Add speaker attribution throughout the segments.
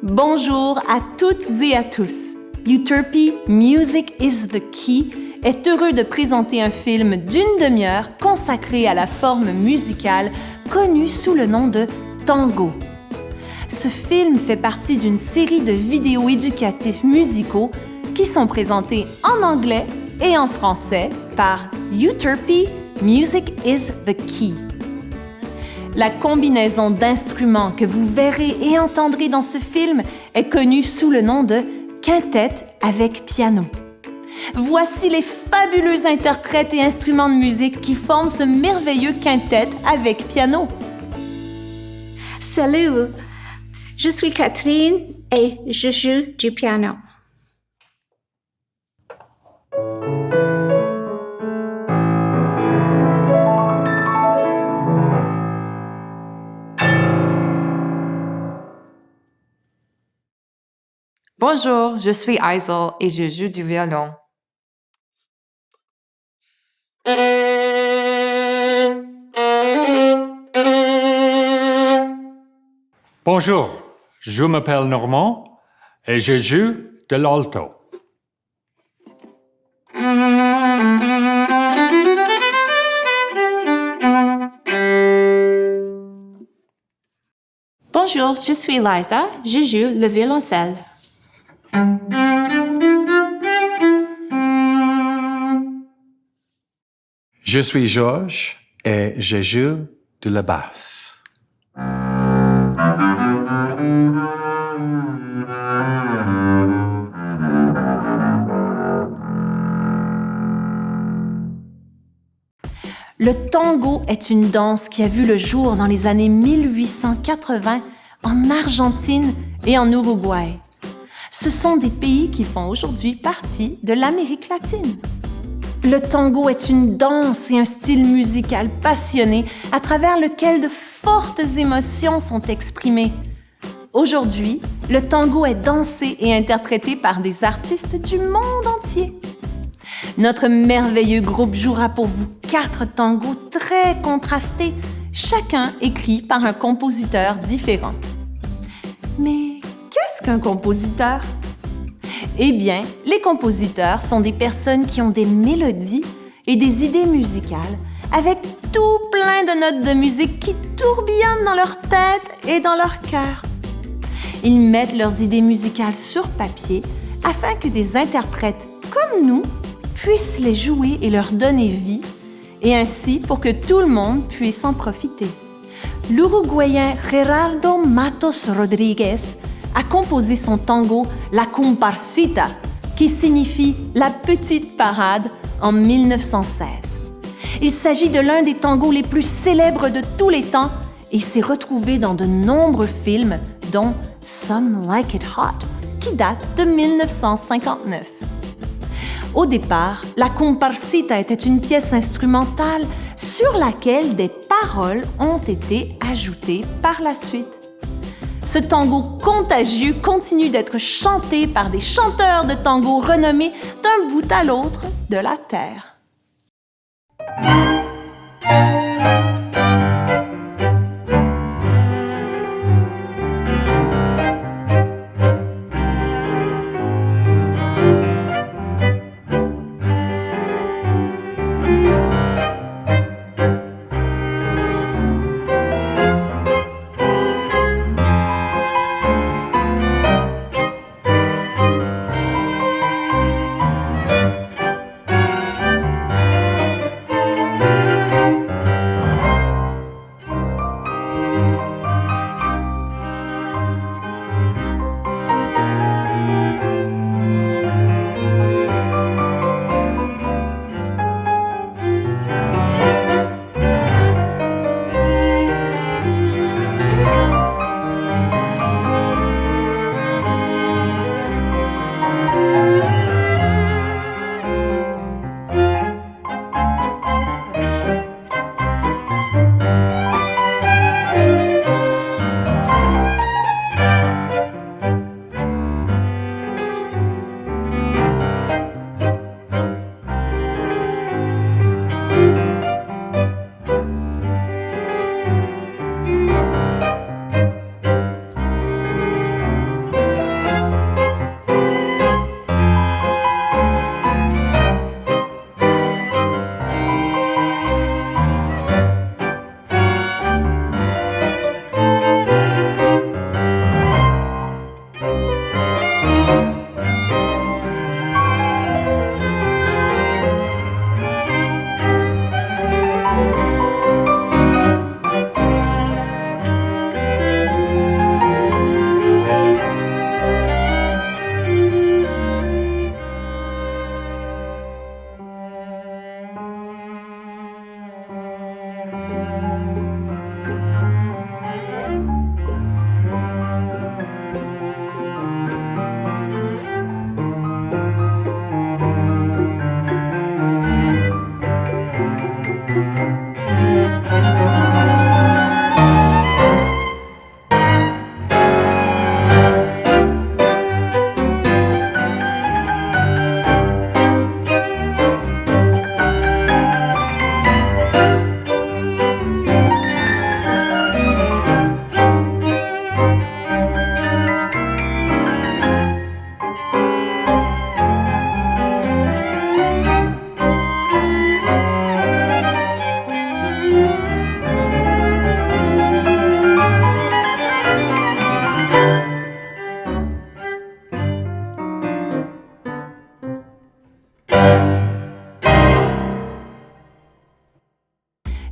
Speaker 1: Bonjour à toutes et à tous. Euterpe, Music is the Key est heureux de présenter un film d'une demi-heure consacré à la forme musicale connue sous le nom de tango. Ce film fait partie d'une série de vidéos éducatifs musicaux qui sont présentés en anglais et en français par Euterpe, Music is the Key. La combinaison d'instruments que vous verrez et entendrez dans ce film est connue sous le nom de quintette avec piano. Voici les fabuleux interprètes et instruments de musique qui forment ce merveilleux quintette avec piano.
Speaker 2: Salut, je suis Catherine et je joue du piano.
Speaker 3: Bonjour, je suis Aisel et je joue du violon.
Speaker 4: Bonjour, je m'appelle Normand et je joue de l'alto.
Speaker 5: Bonjour, je suis Liza, je joue le violoncelle.
Speaker 6: Je suis Georges et je joue de la basse.
Speaker 1: Le tango est une danse qui a vu le jour dans les années 1880 en Argentine et en Uruguay. Ce sont des pays qui font aujourd'hui partie de l'Amérique latine. Le tango est une danse et un style musical passionné à travers lequel de fortes émotions sont exprimées. Aujourd'hui, le tango est dansé et interprété par des artistes du monde entier. Notre merveilleux groupe jouera pour vous 4 tangos très contrastés, chacun écrit par un compositeur différent. Mais qu'est-ce qu'un compositeur? Eh bien, les compositeurs sont des personnes qui ont des mélodies et des idées musicales avec tout plein de notes de musique qui tourbillonnent dans leur tête et dans leur cœur. Ils mettent leurs idées musicales sur papier afin que des interprètes comme nous puissent les jouer et leur donner vie, et ainsi pour que tout le monde puisse en profiter. L'Uruguayen Gerardo Matos Rodriguez a composé son tango La Comparsita, qui signifie « la petite parade » en 1916. Il s'agit de l'un des tangos les plus célèbres de tous les temps et s'est retrouvé dans de nombreux films, dont Some Like It Hot, qui date de 1959. Au départ, La Comparsita était une pièce instrumentale sur laquelle des paroles ont été ajoutées par la suite. Ce tango contagieux continue d'être chanté par des chanteurs de tango renommés d'un bout à l'autre de la terre.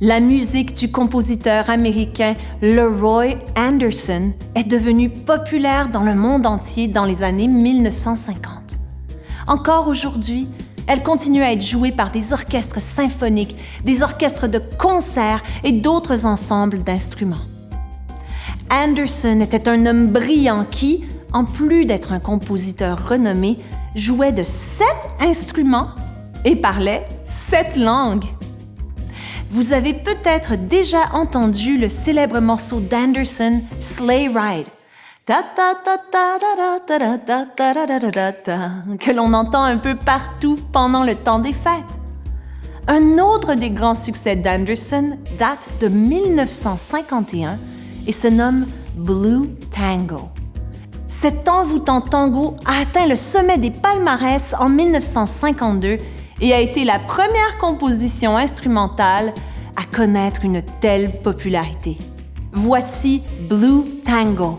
Speaker 1: La musique du compositeur américain Leroy Anderson est devenue populaire dans le monde entier dans les années 1950. Encore aujourd'hui, elle continue à être jouée par des orchestres symphoniques, des orchestres de concert et d'autres ensembles d'instruments. Anderson était un homme brillant qui, en plus d'être un compositeur renommé, jouait de 7 instruments et parlait 7 langues. Vous avez peut-être déjà entendu le célèbre morceau d'Anderson, Sleigh Ride, que l'on entend un peu partout pendant le temps des fêtes. Un autre des grands succès d'Anderson date de 1951 et se nomme Blue Tango. Cet envoûtant tango a atteint le sommet des palmarès en 1952 et a été la première composition instrumentale à connaître une telle popularité. Voici Blue Tango.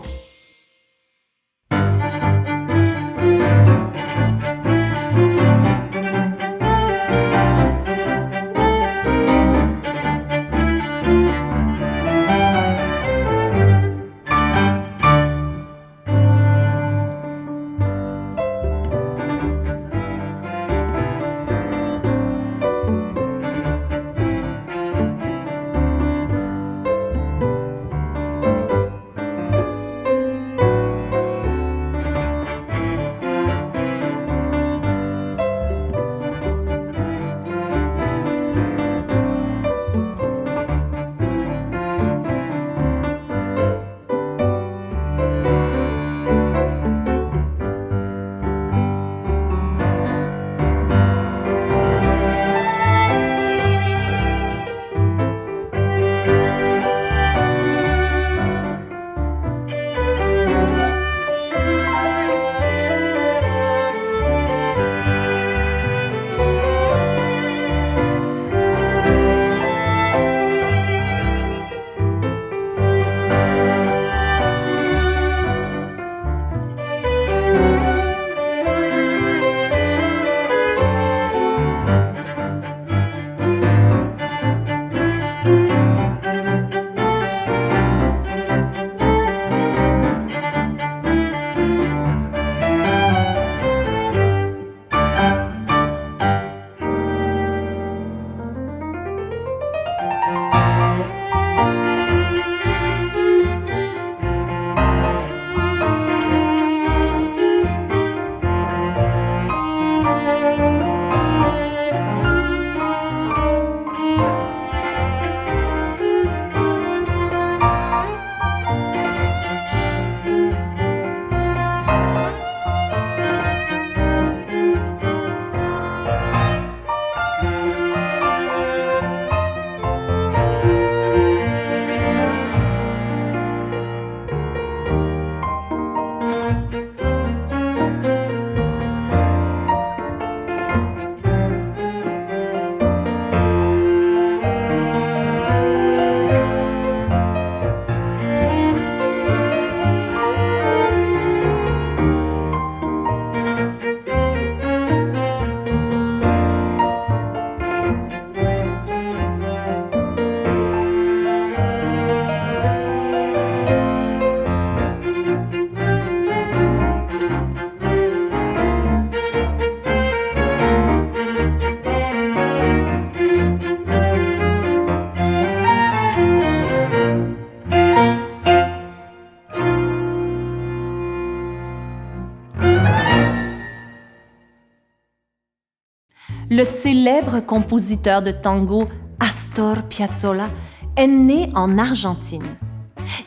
Speaker 1: Le célèbre compositeur de tango Astor Piazzolla est né en Argentine.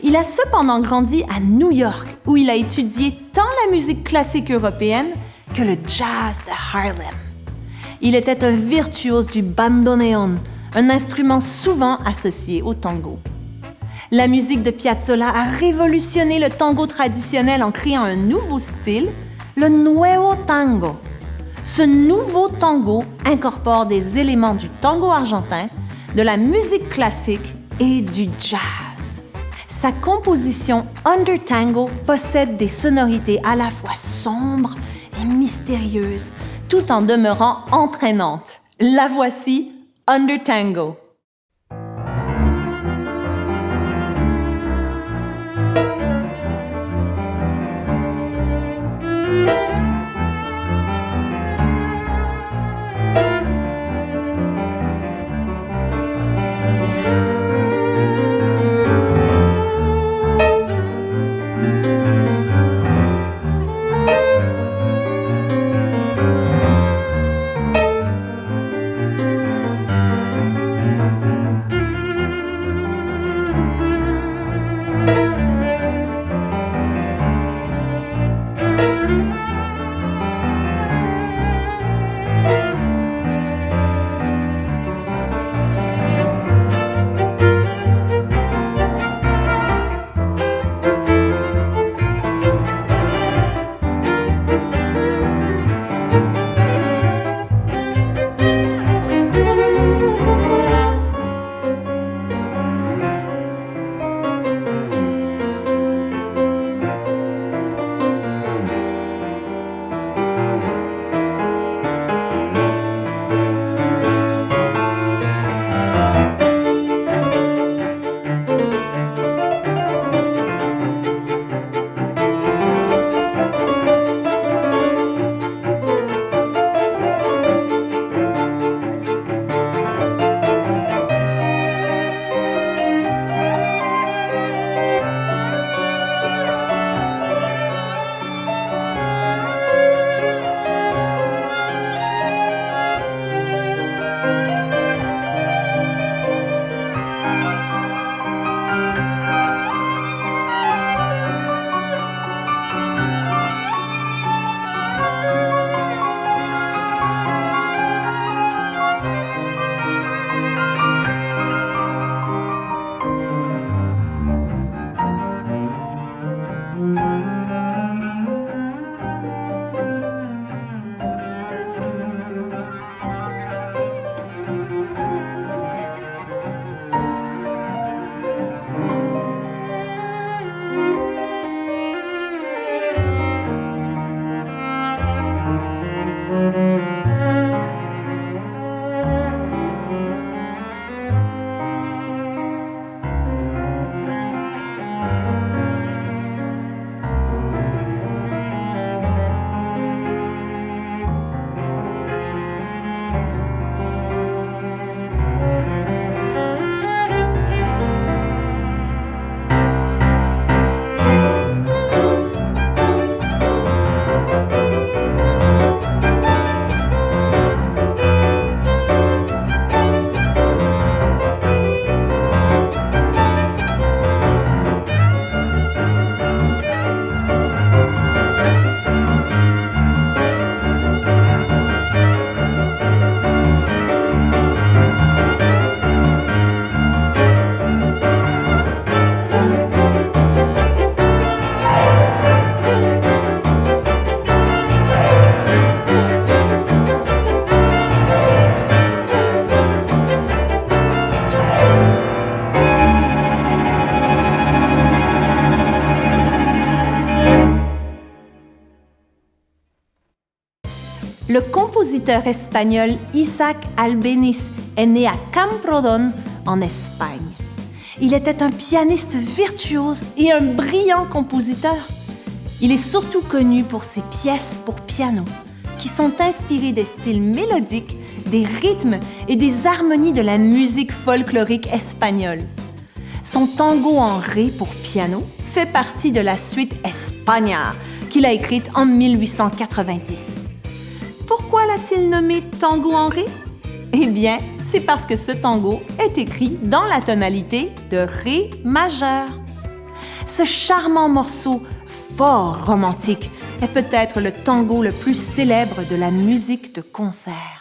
Speaker 1: Il a cependant grandi à New York, où il a étudié tant la musique classique européenne que le jazz de Harlem. Il était un virtuose du bandoneon, un instrument souvent associé au tango. La musique de Piazzolla a révolutionné le tango traditionnel en créant un nouveau style, le nuevo tango. Ce nouveau tango incorpore des éléments du tango argentin, de la musique classique et du jazz. Sa composition Under Tango possède des sonorités à la fois sombres et mystérieuses, tout en demeurant entraînantes. La voici, Under Tango. Le compositeur espagnol Isaac Albéniz est né à Camprodon, en Espagne. Il était un pianiste virtuose et un brillant compositeur. Il est surtout connu pour ses pièces pour piano, qui sont inspirées des styles mélodiques, des rythmes et des harmonies de la musique folklorique espagnole. Son tango en ré pour piano fait partie de la suite España qu'il a écrite en 1890. Pourquoi l'a-t-il nommé tango en ré? Eh bien, c'est parce que ce tango est écrit dans la tonalité de ré majeur. Ce charmant morceau fort romantique est peut-être le tango le plus célèbre de la musique de concert.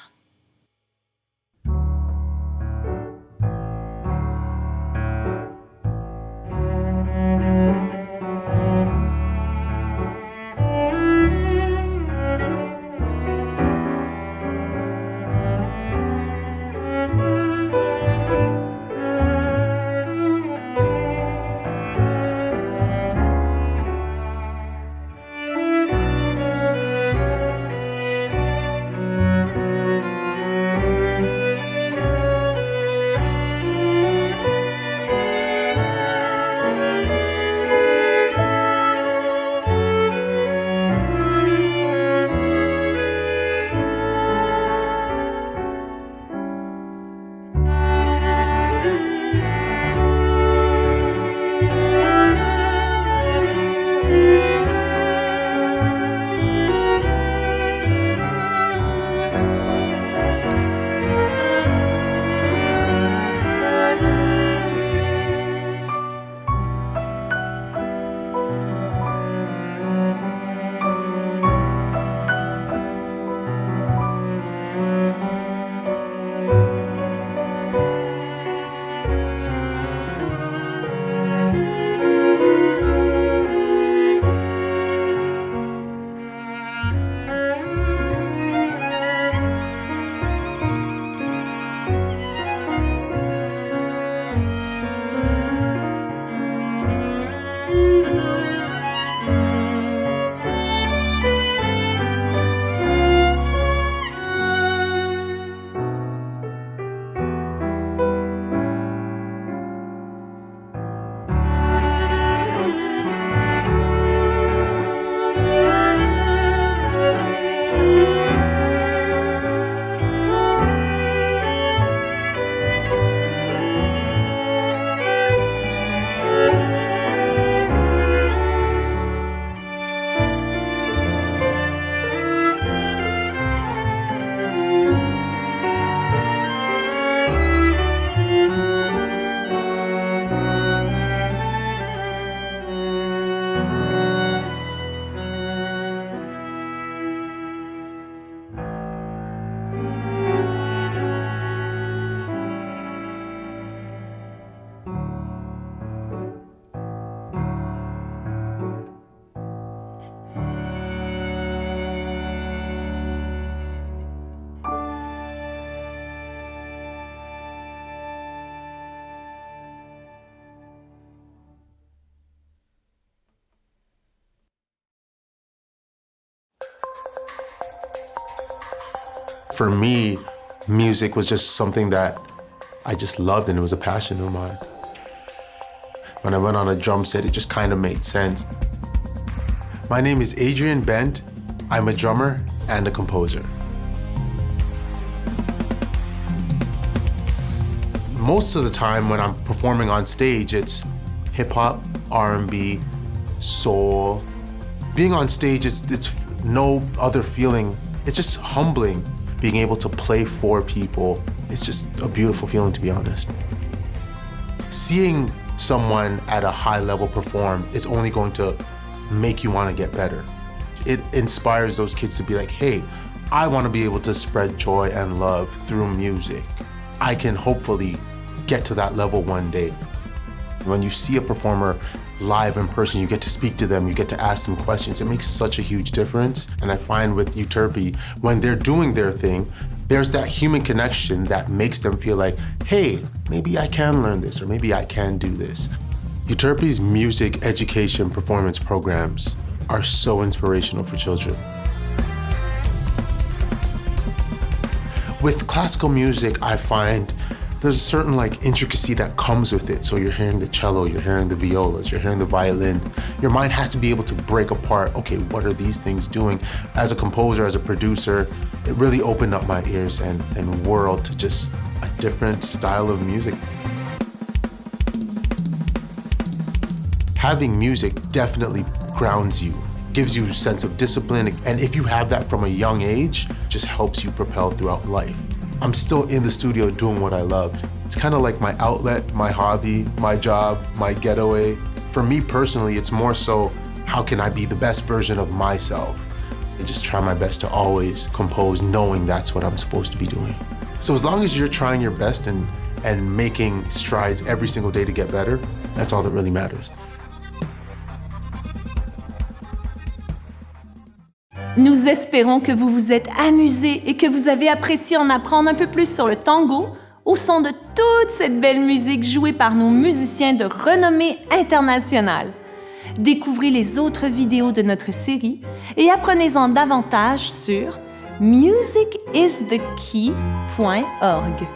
Speaker 7: For me, music was just something that I just loved and it was a passion of mine. When I went on a drum set, it just kind of made sense. My name is Adrian Bent. I'm a drummer and a composer. Most of the time when I'm performing on stage, it's hip hop, R&B, soul. Being on stage, it's no other feeling. It's just humbling. Being able to play for people, it's just a beautiful feeling, to be honest. Seeing someone at a high level perform is only going to make you want to get better. It inspires those kids to be like, hey, I want to be able to spread joy and love through music. I can hopefully get to that level one day. When you see a performer live in person, you get to speak to them, you get to ask them questions. It makes such a huge difference. And I find with Euterpe, when they're doing their thing, there's that human connection that makes them feel like, hey, maybe I can learn this, or maybe I can do this. Euterpe's music education performance programs are so inspirational for children. With classical music, I find there's a certain like intricacy that comes with it. So you're hearing the cello, you're hearing the violas, you're hearing the violin. Your mind has to be able to break apart, okay, what are these things doing? As a composer, as a producer, it really opened up my ears and world to just a different style of music. Having music definitely grounds you, gives you a sense of discipline, and if you have that from a young age, just helps you propel throughout life. I'm still in the studio doing what I love. It's kind of like my outlet, my hobby, my job, my getaway. For me personally, it's more so, how can I be the best version of myself? I just try my best to always compose knowing that's what I'm supposed to be doing. So as long as you're trying your best and making strides every single day to get better, that's all that really matters.
Speaker 1: Nous espérons que vous vous êtes amusés et que vous avez apprécié en apprendre un peu plus sur le tango au son de toute cette belle musique jouée par nos musiciens de renommée internationale. Découvrez les autres vidéos de notre série et apprenez-en davantage sur musicisthekey.org.